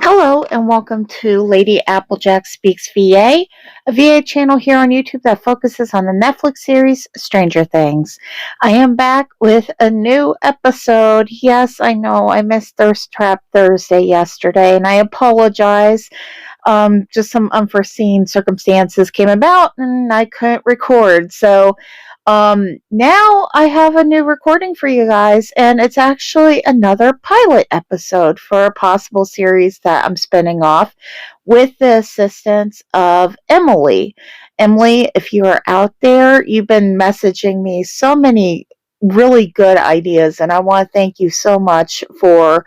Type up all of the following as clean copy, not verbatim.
Hello and welcome to Lady Applejack Speaks VA, a VA channel here on YouTube that focuses on the Netflix series Stranger Things. I am back with a new episode. Yes, I know I missed Thirst Trap Thursday yesterday and I apologize. Just some unforeseen circumstances came about and I couldn't record. So now I have a new recording for you guys, and it's actually another pilot episode for a possible series that I'm spinning off with the assistance of Emily. Emily, if you are out there, you've been messaging me so many really good ideas, and I want to thank you so much for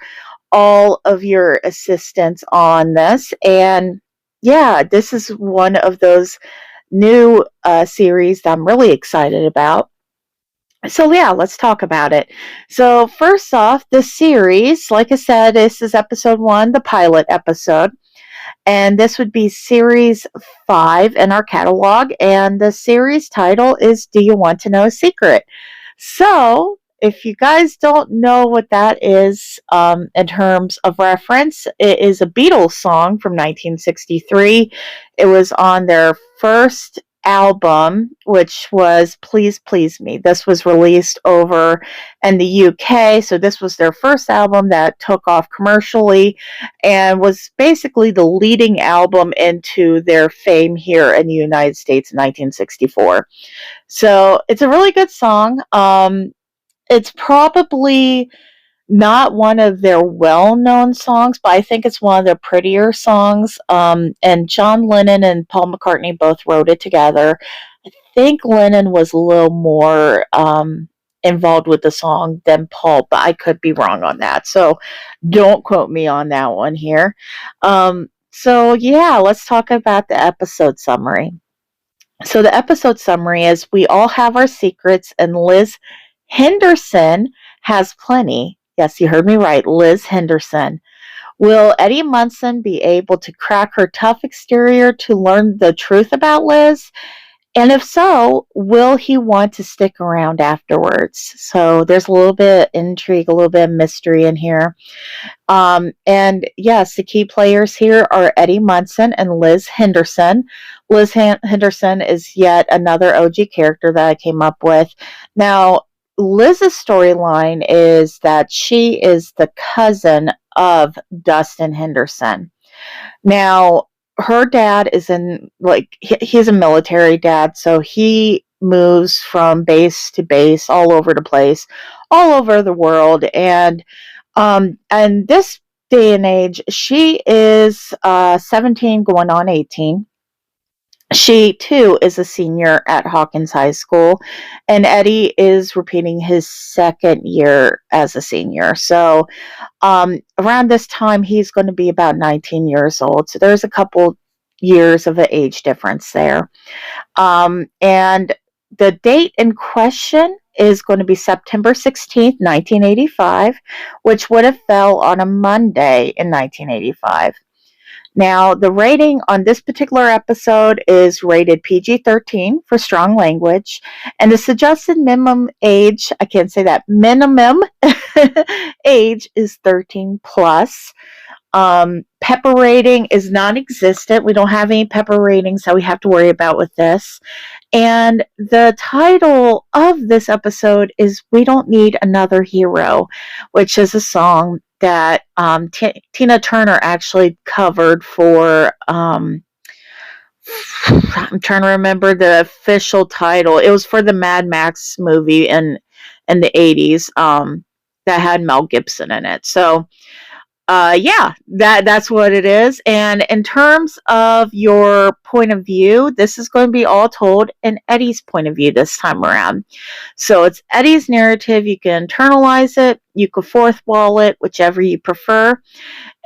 all of your assistance on this. And yeah, this is one of those new series that I'm really excited about. So yeah, let's talk about it. So first off, the series, like I said, this is episode 1, the pilot episode. And this would be series 5 in our catalog. And the series title is Do You Want to Know a Secret? So if you guys don't know what that is in terms of reference, it is a Beatles song from 1963. It was on their first album, which was Please Please Me. This was released over in the UK, so this was their first album that took off commercially and was basically the leading album into their fame here in the United States in 1964. So it's a really good song. It's probably not one of their well-known songs, but I think it's one of their prettier songs. And John Lennon and Paul McCartney both wrote it together. I think Lennon was a little more involved with the song than Paul, but I could be wrong on that. So don't quote me on that one here. So yeah, let's talk about the episode summary. So the episode summary is we all have our secrets and Lis Henderson has plenty. Yes, you heard me right, Lis Henderson. Will Eddie Munson be able to crack her tough exterior to learn the truth about Lis? And if so, will he want to stick around afterwards? So there's a little bit of intrigue, a little bit of mystery in here. And yes, the key players here are Eddie Munson and Lis Henderson. Lis Henderson is yet another OG character that I came up with. Now, Liz's storyline is that she is the cousin of Dustin Henderson. Now, her dad is he's a military dad, so he moves from base to base all over the place, all over the world. And this day and age, she is 17 going on 18. She, too, is a senior at Hawkins High School, and Eddie is repeating his second year as a senior. So around this time, he's going to be about 19 years old. So there's a couple years of an age difference there. And the date in question is going to be September 16th, 1985, which would have fell on a Monday in 1985. Now, the rating on this particular episode is rated PG-13 for strong language, and the suggested minimum age, I can't say that, minimum age is 13 plus. Pepper rating is non-existent. We don't have any pepper ratings that we have to worry about with this. And the title of this episode is We Don't Need Another Hero, which is a song that Tina Turner actually covered for, I'm trying to remember the official title. It was for the Mad Max movie in the 80s that had Mel Gibson in it. So yeah, that's what it is. And in terms of your point of view, this is going to be all told in Eddie's point of view this time around. So it's Eddie's narrative. You can internalize it. You can fourth wall it, whichever you prefer.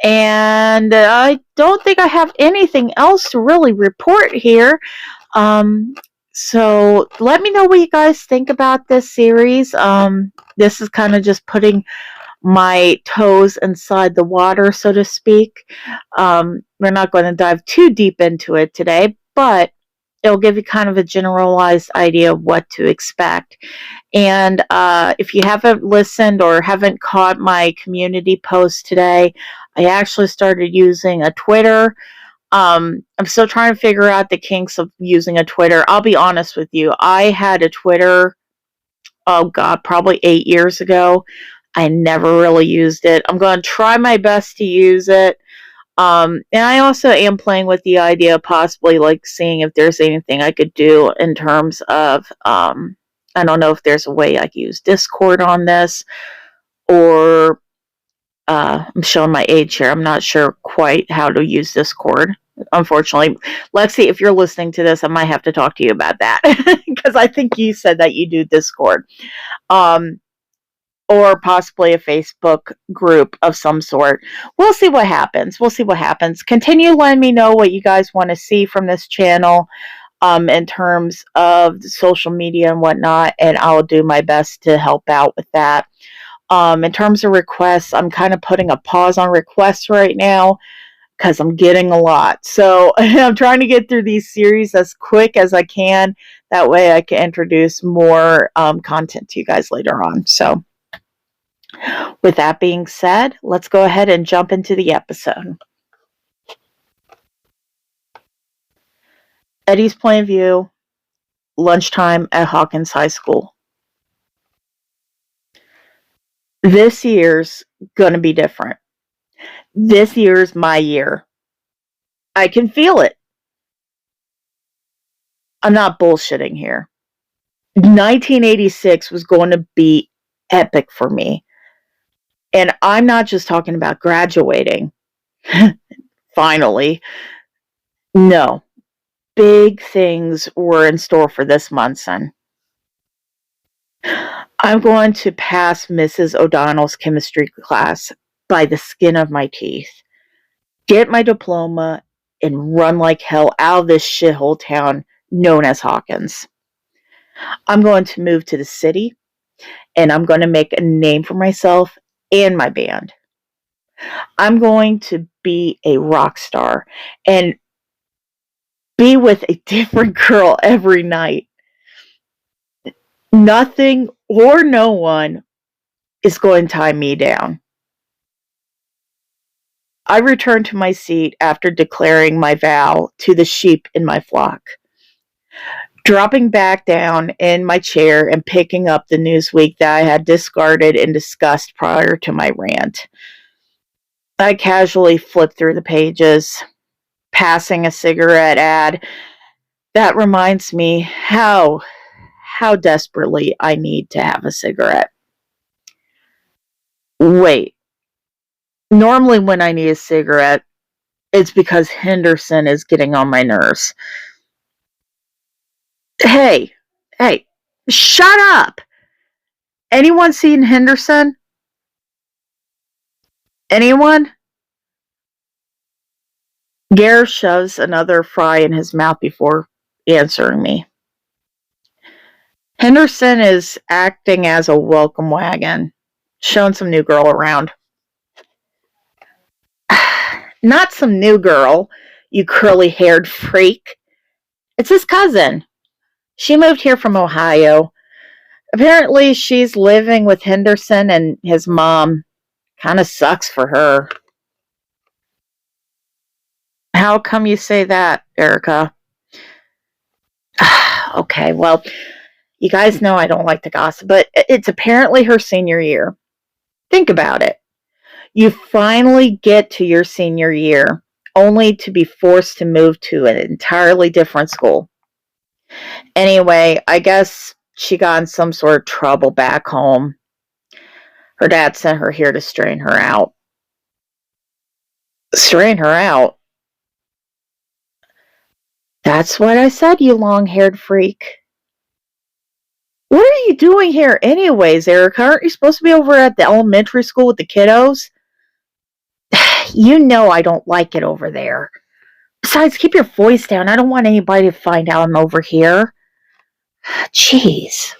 And I don't think I have anything else to really report here. So let me know what you guys think about this series. This is kind of just putting my toes inside the water, so to speak. We're not going to dive too deep into it today, but it'll give you kind of a generalized idea of what to expect. And if you haven't listened or haven't caught my community post today, I actually started using a Twitter. I'm still trying to figure out the kinks of using a Twitter. I'll be honest with you. I had a Twitter, oh God, probably 8 years ago. I never really used it. I'm going to try my best to use it. And I also am playing with the idea of possibly like seeing if there's anything I could do in terms of, I don't know if there's a way I could use Discord on this, or I'm showing my age here. I'm not sure quite how to use Discord. Unfortunately, Lexi, if you're listening to this, I might have to talk to you about that because I think you said that you do Discord. Or possibly a Facebook group of some sort. We'll see what happens. We'll see what happens. Continue letting me know what you guys want to see from this channel in terms of social media and whatnot, and I'll do my best to help out with that. In terms of requests, I'm kind of putting a pause on requests right now because I'm getting a lot. So I'm trying to get through these series as quick as I can. That way I can introduce more content to you guys later on. So with that being said, let's go ahead and jump into the episode. Eddie's point of view, lunchtime at Hawkins High School. This year's gonna be different. This year's my year. I can feel it. I'm not bullshitting here. 1986 was going to be epic for me. And I'm not just talking about graduating. Finally. No. Big things were in store for this Munson. I'm going to pass Mrs. O'Donnell's chemistry class by the skin of my teeth, get my diploma, and run like hell out of this shithole town known as Hawkins. I'm going to move to the city, and I'm going to make a name for myself and my band. I'm going to be a rock star and be with a different girl every night. Nothing or no one is going to tie me down. I returned to my seat after declaring my vow to the sheep in my flock. Dropping back down in my chair and picking up the Newsweek that I had discarded and discussed prior to my rant. I casually flipped through the pages, passing a cigarette ad that reminds me how desperately I need to have a cigarette. Wait. Normally when I need a cigarette, it's because Henderson is getting on my nerves. Hey, shut up! Anyone seen Henderson? Anyone? Gare shoves another fry in his mouth before answering me. Henderson is acting as a welcome wagon, showing some new girl around. Not some new girl, you curly-haired freak. It's his cousin. She moved here from Ohio. Apparently, she's living with Henderson and his mom. Kind of sucks for her. How come you say that, Erica? Okay, well, you guys know I don't like to gossip, but it's apparently her senior year. Think about it. You finally get to your senior year, only to be forced to move to an entirely different school. Anyway, I guess she got in some sort of trouble back home. Her dad sent her here to straighten her out. Straighten her out? That's what I said, you long-haired freak. What are you doing here anyways, Erica? Aren't you supposed to be over at the elementary school with the kiddos? You know I don't like it over there. Besides, keep your voice down. I don't want anybody to find out I'm over here. Jeez.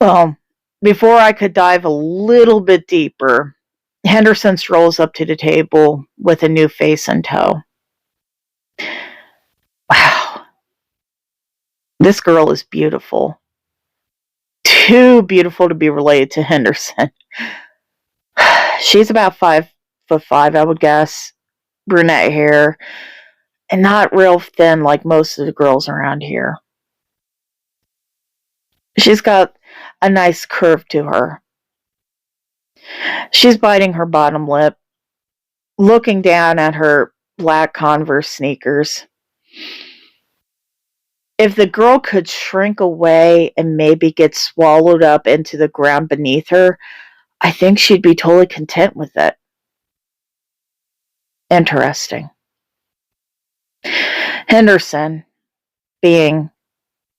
Well, before I could dive a little bit deeper, Henderson strolls up to the table with a new face in tow. Wow. This girl is beautiful. Too beautiful to be related to Henderson. She's about 5'5", I would guess. Brunette hair. And not real thin like most of the girls around here. She's got a nice curve to her. She's biting her bottom lip, looking down at her black Converse sneakers. If the girl could shrink away and maybe get swallowed up into the ground beneath her, I think she'd be totally content with it. Interesting. Henderson,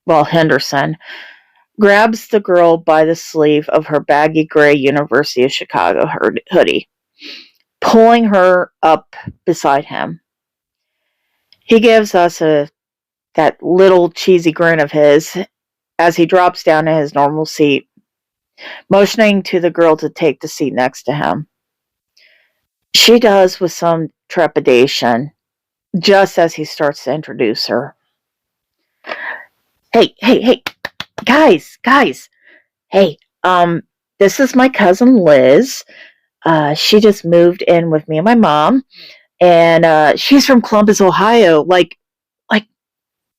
Henderson, grabs the girl by the sleeve of her baggy gray University of Chicago hoodie, pulling her up beside him. He gives us that little cheesy grin of his as he drops down in his normal seat, motioning to the girl to take the seat next to him. She does with some trepidation, just as he starts to introduce her. Hey, guys. Hey, this is my cousin Liz. She just moved in with me and my mom, and she's from Columbus, Ohio, like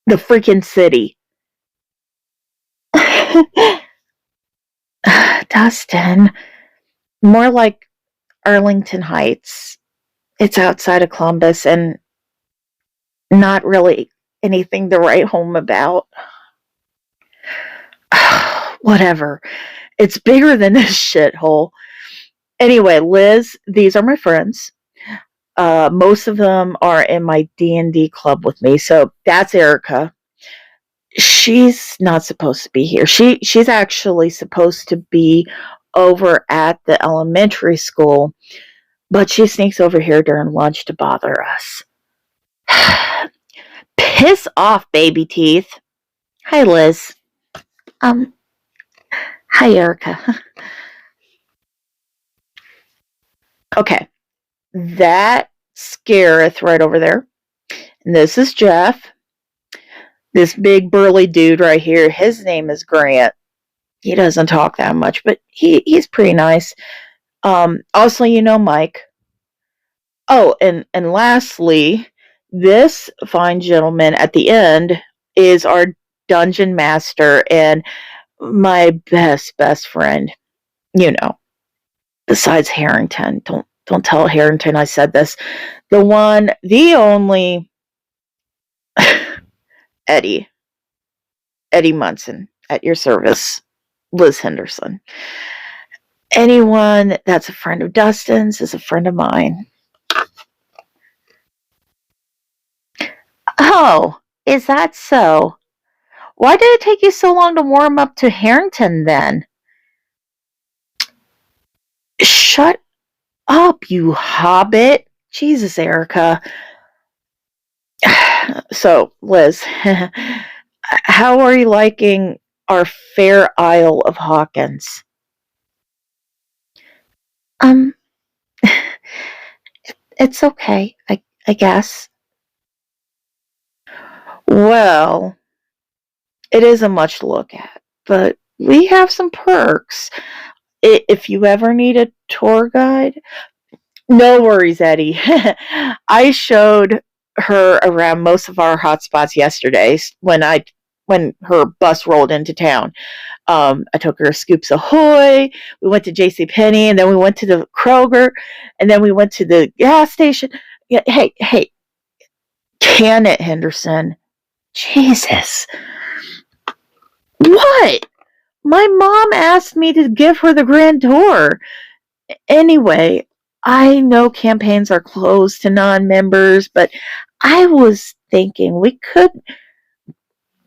the freaking city. Dustin, more like Arlington Heights. It's outside of Columbus and not really anything to write home about. Whatever. It's bigger than this shithole. Anyway, Liz, these are my friends. Most of them are in my D&D club with me. So that's Erica. She's not supposed to be here. She's actually supposed to be over at the elementary school, but she sneaks over here during lunch to bother us. Piss off, baby teeth. Hi, Liz. Hi, Erica. Okay. That scareth right over there. And this is Jeff. This big burly dude right here, his name is Grant. He doesn't talk that much, but he's pretty nice. Also, Mike. Oh, and lastly, this fine gentleman at the end is our dungeon master and my best friend. Besides Harrington. Don't tell Harrington I said this. The one, the only Eddie Munson, at your service, Lis Henderson. Anyone that's a friend of Dustin's is a friend of mine. Oh, is that so? Why did it take you so long to warm up to Harrington then? Shut up, you hobbit. Jesus, Erica. So, Liz, how are you liking our fair Isle of Hawkins? It's okay, I guess. Well, it isn't much to look at, but we have some perks. If you ever need a tour guide, no worries, Eddie. I showed her around most of our hotspots yesterday when her bus rolled into town. I took her to Scoops Ahoy. We went to JCPenney, and then we went to the Kroger, and then we went to the gas station. Yeah, hey, can it, Henderson? Jesus. What? My mom asked me to give her the grand tour. Anyway, I know campaigns are closed to non-members, but I was thinking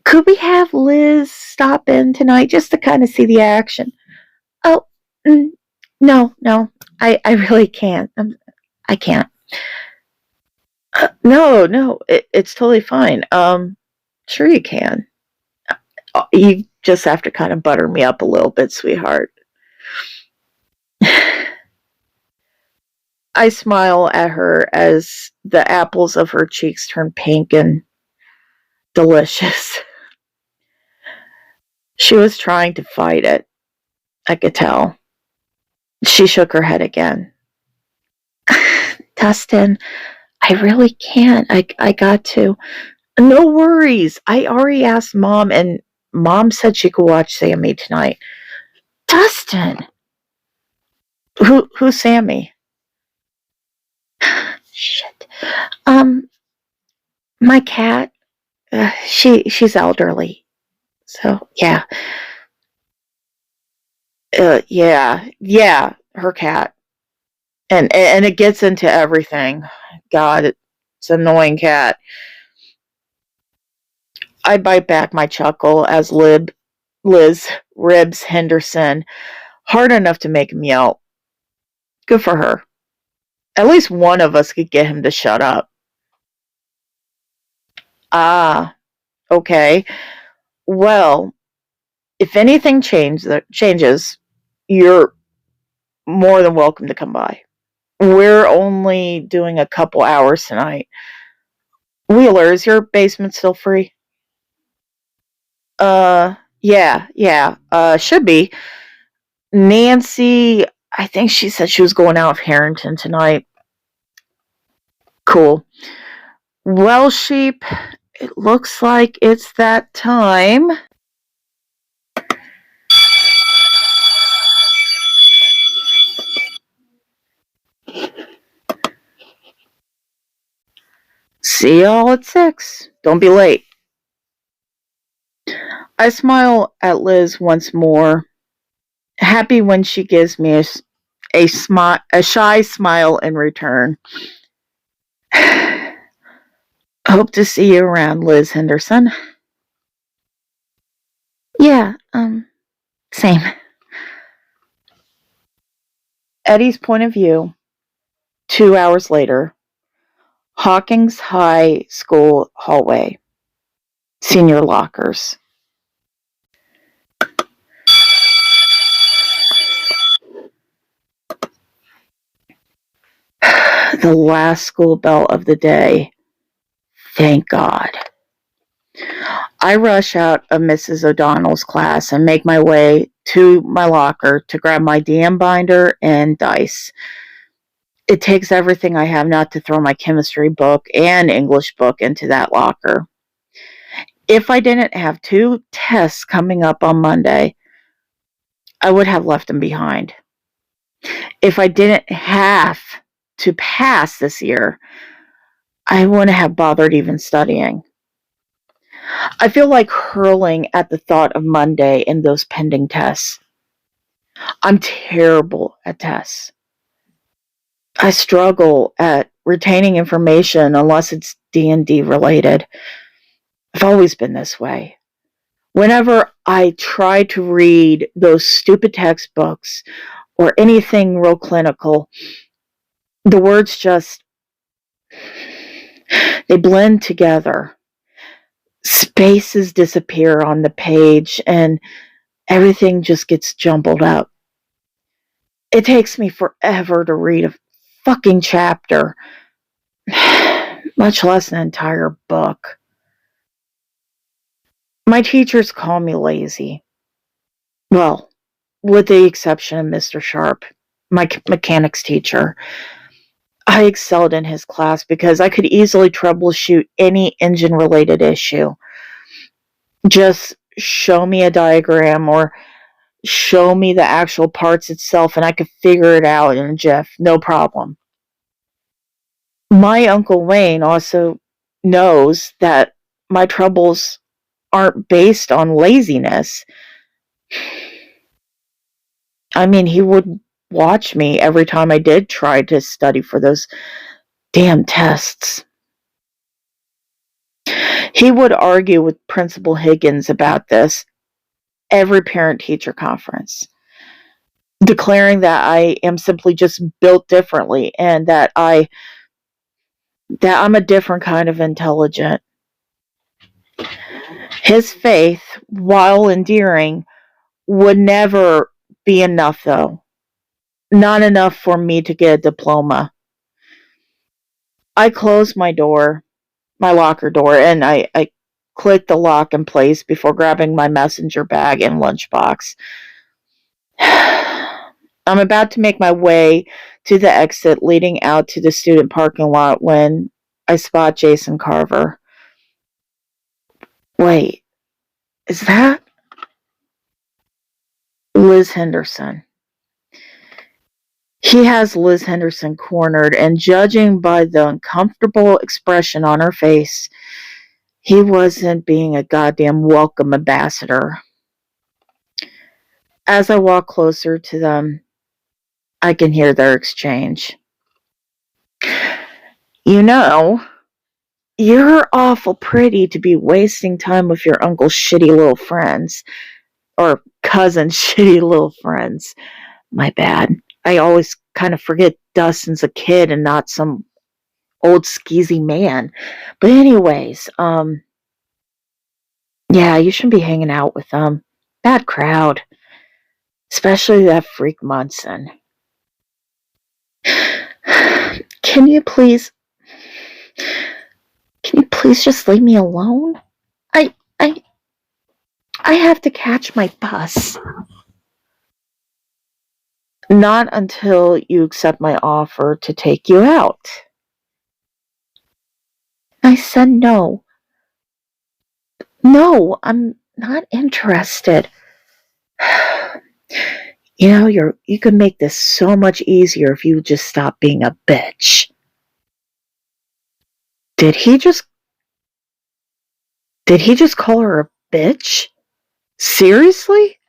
could we have Liz stop in tonight just to kind of see the action? Oh, no, I really can't. I can't. No, it's totally fine. Sure you can. You just have to kind of butter me up a little bit, sweetheart. I smile at her as the apples of her cheeks turn pink and delicious. She was trying to fight it. I could tell. She shook her head again. Dustin, I really can't. I got to. No worries. I already asked Mom, and Mom said she could watch Sammy tonight. Dustin! Who's Sammy? Shit. My cat. She's elderly. So, yeah. Yeah, her cat. And it gets into everything. God, it's an annoying cat. I bite back my chuckle as Lis ribs Henderson hard enough to make him yell. Good for her. At least one of us could get him to shut up. Ah, okay. Well, if anything changes, you're more than welcome to come by. We're only doing a couple hours tonight. Wheeler, is your basement still free? Yeah. Should be. Nancy, I think she said she was going out of Harrington tonight. Cool. Well, sheep, it looks like it's that time. See y'all at 6. Don't be late. I smile at Lis once more, happy when she gives me a shy smile in return. Hope to see you around, Lis Henderson. Yeah, same. Eddie's point of view, 2 hours later, Hawkins High School hallway, senior lockers. The last school bell of the day. Thank God. I rush out of Mrs. O'Donnell's class and make my way to my locker to grab my DM binder and dice. It takes everything I have not to throw my chemistry book and English book into that locker. If I didn't have 2 tests coming up on Monday, I would have left them behind. If I didn't have to pass this year, I wouldn't have bothered even studying. I feel like hurling at the thought of Monday and those pending tests. I'm terrible at tests. I struggle at retaining information unless it's D&D related. I've always been this way. Whenever I try to read those stupid textbooks or anything real clinical, the words just, they blend together. Spaces disappear on the page and everything just gets jumbled up. It takes me forever to read a fucking chapter, much less an entire book. My teachers call me lazy. Well, with the exception of Mr. Sharp, my mechanics teacher. I excelled in his class because I could easily troubleshoot any engine-related issue. Just show me a diagram or show me the actual parts itself and I could figure it out in a jiff, no problem. My Uncle Wayne also knows that my troubles aren't based on laziness. I mean, he would watch me every time I did try to study for those damn tests. He would argue with Principal Higgins about this every parent-teacher conference, declaring that I am simply just built differently and that I'm a different kind of intelligent. His faith, while endearing, would never be enough, though. Not enough for me to get a diploma. I closed my locker door, and I clicked the lock in place before grabbing my messenger bag and lunchbox. I'm about to make my way to the exit leading out to the student parking lot when I spot Jason Carver. Wait, is that Lis Henderson? He has Lis Henderson cornered, and judging by the uncomfortable expression on her face, he wasn't being a goddamn welcome ambassador. As I walk closer to them, I can hear their exchange. You know, you're awful pretty to be wasting time with your uncle's shitty little friends. Or cousin's shitty little friends. My bad. I always kind of forget Dustin's a kid and not some old skeezy man. But anyways, yeah, you shouldn't be hanging out with them. Bad crowd. Especially that freak Munson. Can you please just leave me alone? I I I have to catch my bus. Not until you accept my offer to take you out. I said no. No, I'm not interested. You know, you could make this so much easier if you would just stop being a bitch. Did he just call her a bitch? Seriously?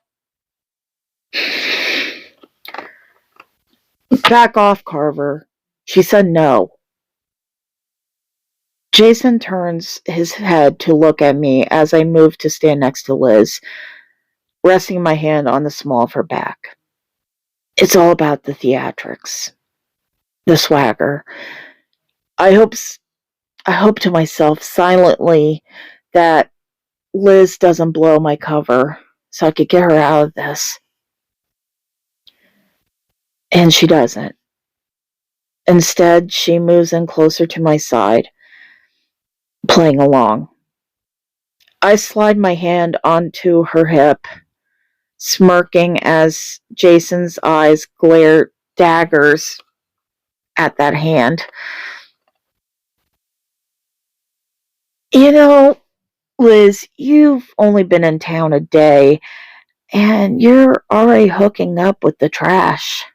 Back off, Carver. She said no. Jason turns his head to look at me as I move to stand next to Liz, resting my hand on the small of her back. It's all about the theatrics, the swagger. I hope to myself silently that Liz doesn't blow my cover so I could get her out of this. And she doesn't. Instead, she moves in closer to my side, playing along. I slide my hand onto her hip, smirking as Jason's eyes glare daggers at that hand. You know, Liz, you've only been in town a day, and you're already hooking up with the trash.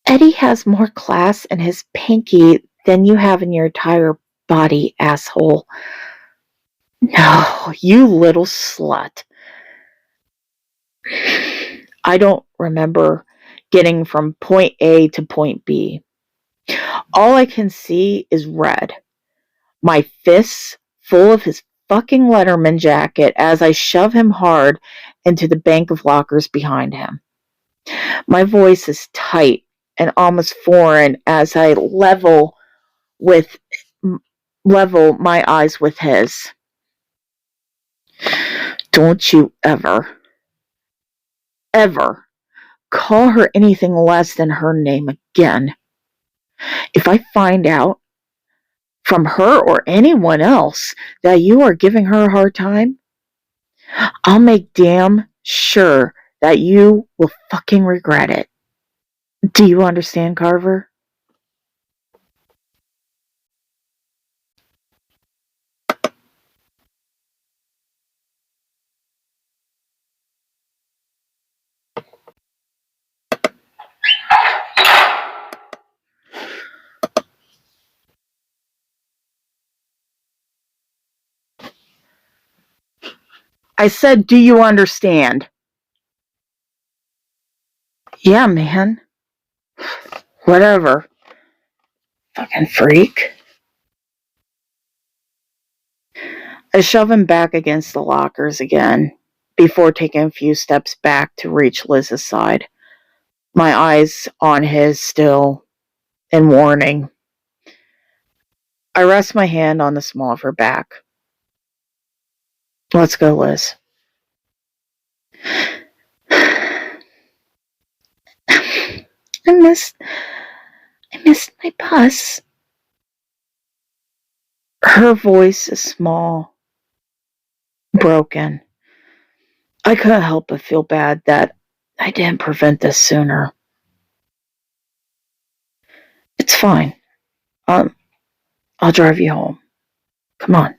Eddie has more class in his pinky than you have in your entire body, asshole. No, you little slut. I don't remember getting from point A to point B. All I can see is red. My fists full of his fucking Letterman jacket as I shove him hard into the bank of lockers behind him. My voice is tight and almost foreign as I level my eyes with his. Don't you ever call her anything less than her name again. If I find out from her or anyone else that you are giving her a hard time, I'll make damn sure that you will fucking regret it. Do you understand, Carver? I said, do you understand? Yeah, man. Whatever. Fucking freak. I shove him back against the lockers again before taking a few steps back to reach Liz's side. My eyes on his still in warning. I rest my hand on the small of her back. Let's go, Liz. I missed my bus. Her voice is small, broken. I couldn't help but feel bad that I didn't prevent this sooner. It's fine. I'll drive you home. Come on.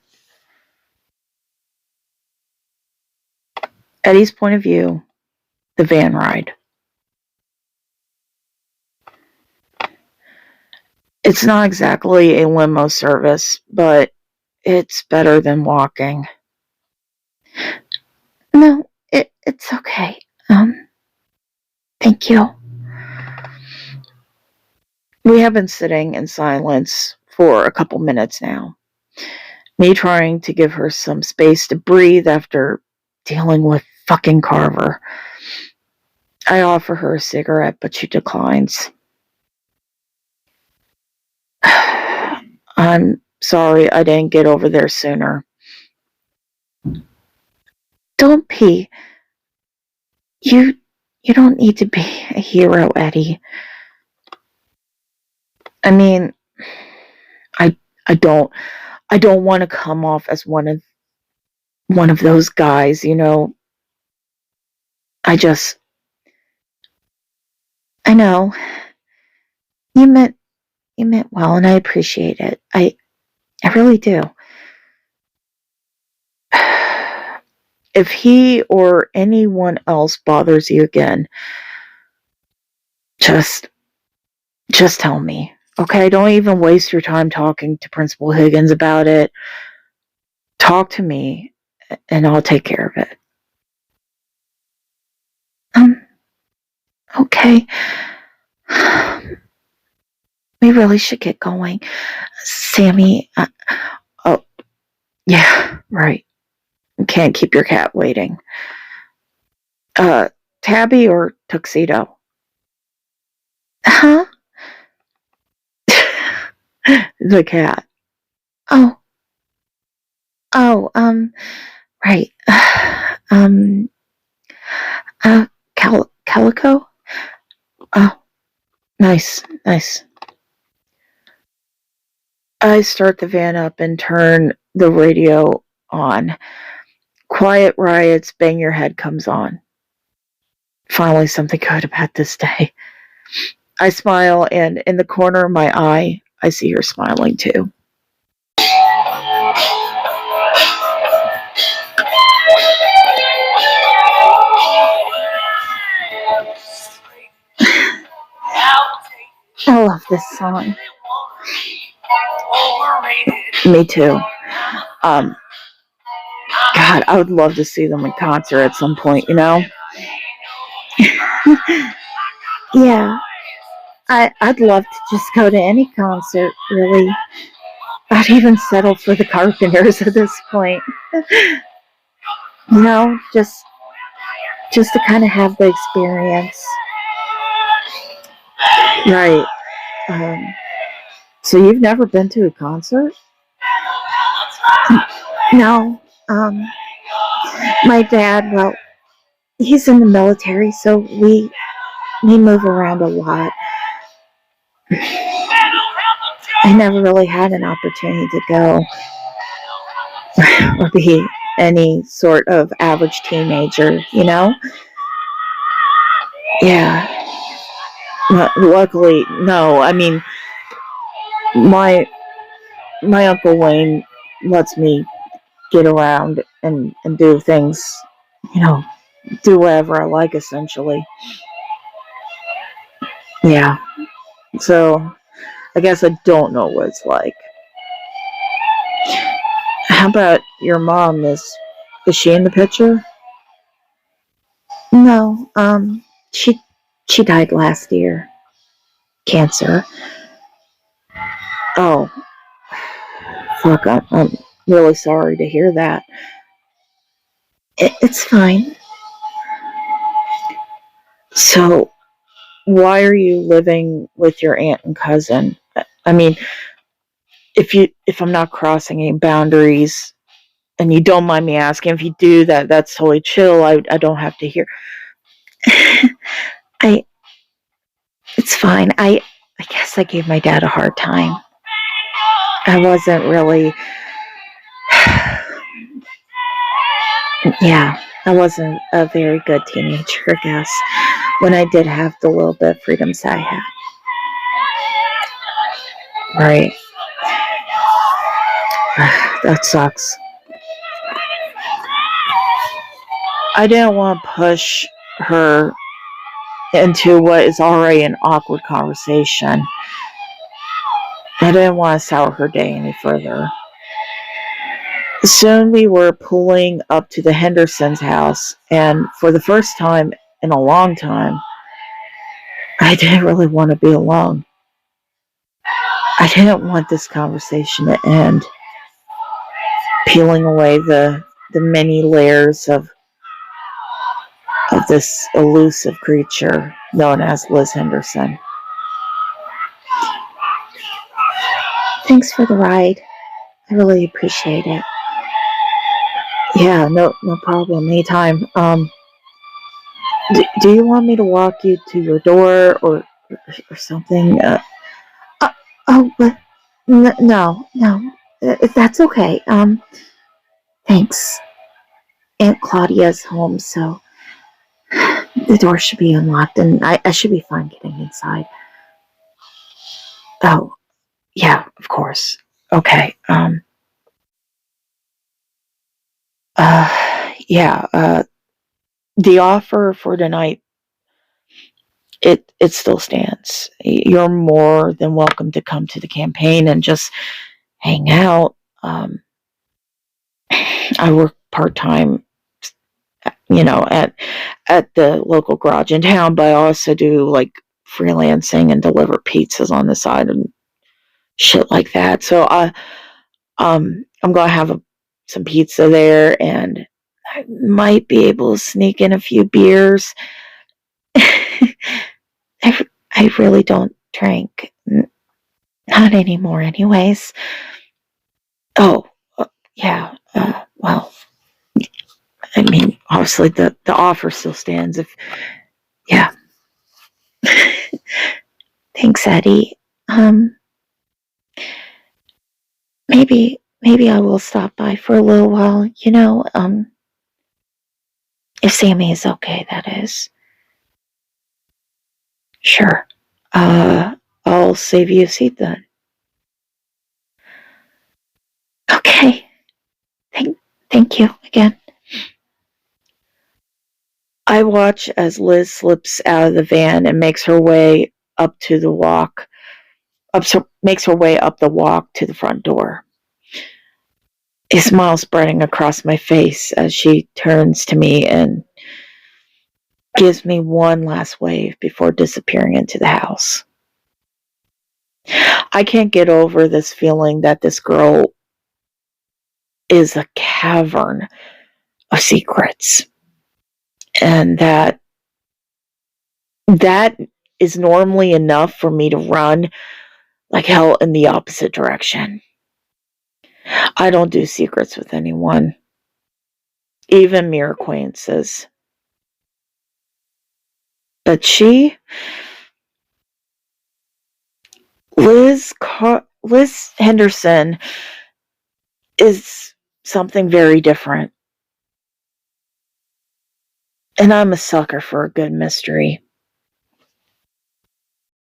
Eddie's point of view, the van ride. It's not exactly a limo service, but it's better than walking. No, it's okay. Thank you. We have been sitting in silence for a couple minutes now. Me trying to give her some space to breathe after dealing with fucking Carver. I offer her a cigarette, but she declines. I'm sorry I didn't get over there sooner. Don't be. You don't need to be a hero, Eddie. I mean, I don't want to come off as one of those guys, you know. I know. You meant well, and I appreciate it. I really do. If he or anyone else bothers you again, just tell me. Okay, don't even waste your time talking to Principal Higgins about it. Talk to me, and I'll take care of it. Okay. We really should get going. Sammy, oh, yeah, right. You can't keep your cat waiting. Tabby or Tuxedo? Huh? The cat. Oh, right. Calico? Oh, nice. I start the van up and turn the radio on. Quiet Riot's Bang Your Head comes on. Finally, something good about this day. I smile, and in the corner of my eye, I see her smiling too. I love this song. Me too. God, I would love to see them in concert at some point, you know? Yeah. I'd love to just go to any concert, really. I'd even settle for the Carpenters at this point. You know, just to kind of have the experience. Right. So you've never been to a concert? No. My dad, well, he's in the military, so we move around a lot. I never really had an opportunity to go or be any sort of average teenager, you know? Yeah. Luckily, no. I mean, my Uncle Wayne lets me get around and do things, you know, do whatever I like, essentially. Yeah. So, I guess I don't know what it's like. How about your mom? Is she in the picture? No. She died last year. Cancer. Oh. Fuck, I'm really sorry to hear that. It's fine. So, why are you living with your aunt and cousin? I mean, if I'm not crossing any boundaries, and you don't mind me asking, if you do that, that's totally chill. I don't have to hear. It's fine. I guess I gave my dad a hard time. I wasn't really. Yeah, I wasn't a very good teenager, I guess. when I did have the little bit of freedoms I had. Right. That sucks. I didn't want to push her into what is already an awkward conversation. I didn't want to sour her day any further. Soon we were pulling up to the Hendersons' house, and for the first time in a long time, I didn't really want to be alone. I didn't want this conversation to end, peeling away the many layers of this elusive creature known as Lis Henderson. Thanks for the ride. I really appreciate it. Yeah, no problem. Anytime. Do you want me to walk you to your door or something? But no. That's okay. Thanks. Aunt Claudia's home, so the door should be unlocked, and I should be fine getting inside. Oh, yeah, of course. Okay. Yeah. The offer for tonight, it still stands. You're more than welcome to come to the campaign and just hang out. I work part-time, at the local garage in town, but I also do like freelancing and deliver pizzas on the side and shit like that. So I'm gonna have some pizza there, and I might be able to sneak in a few beers. I really don't drink. Not anymore, anyways. Oh, yeah. Well, I mean, obviously the offer still stands. Yeah. Thanks, Eddie. Maybe I will stop by for a little while. If Sammy is okay, that is. Sure. I'll save you a seat then. Okay. Thank you again. I watch as Liz slips out of the van and makes her way up the walk to the front door. A smile spreading across my face as she turns to me and gives me one last wave before disappearing into the house. I can't get over this feeling that this girl is a cavern of secrets, and that is normally enough for me to run like hell in the opposite direction. I don't do secrets with anyone, even mere acquaintances. But Lis Henderson, is something very different. And I'm a sucker for a good mystery.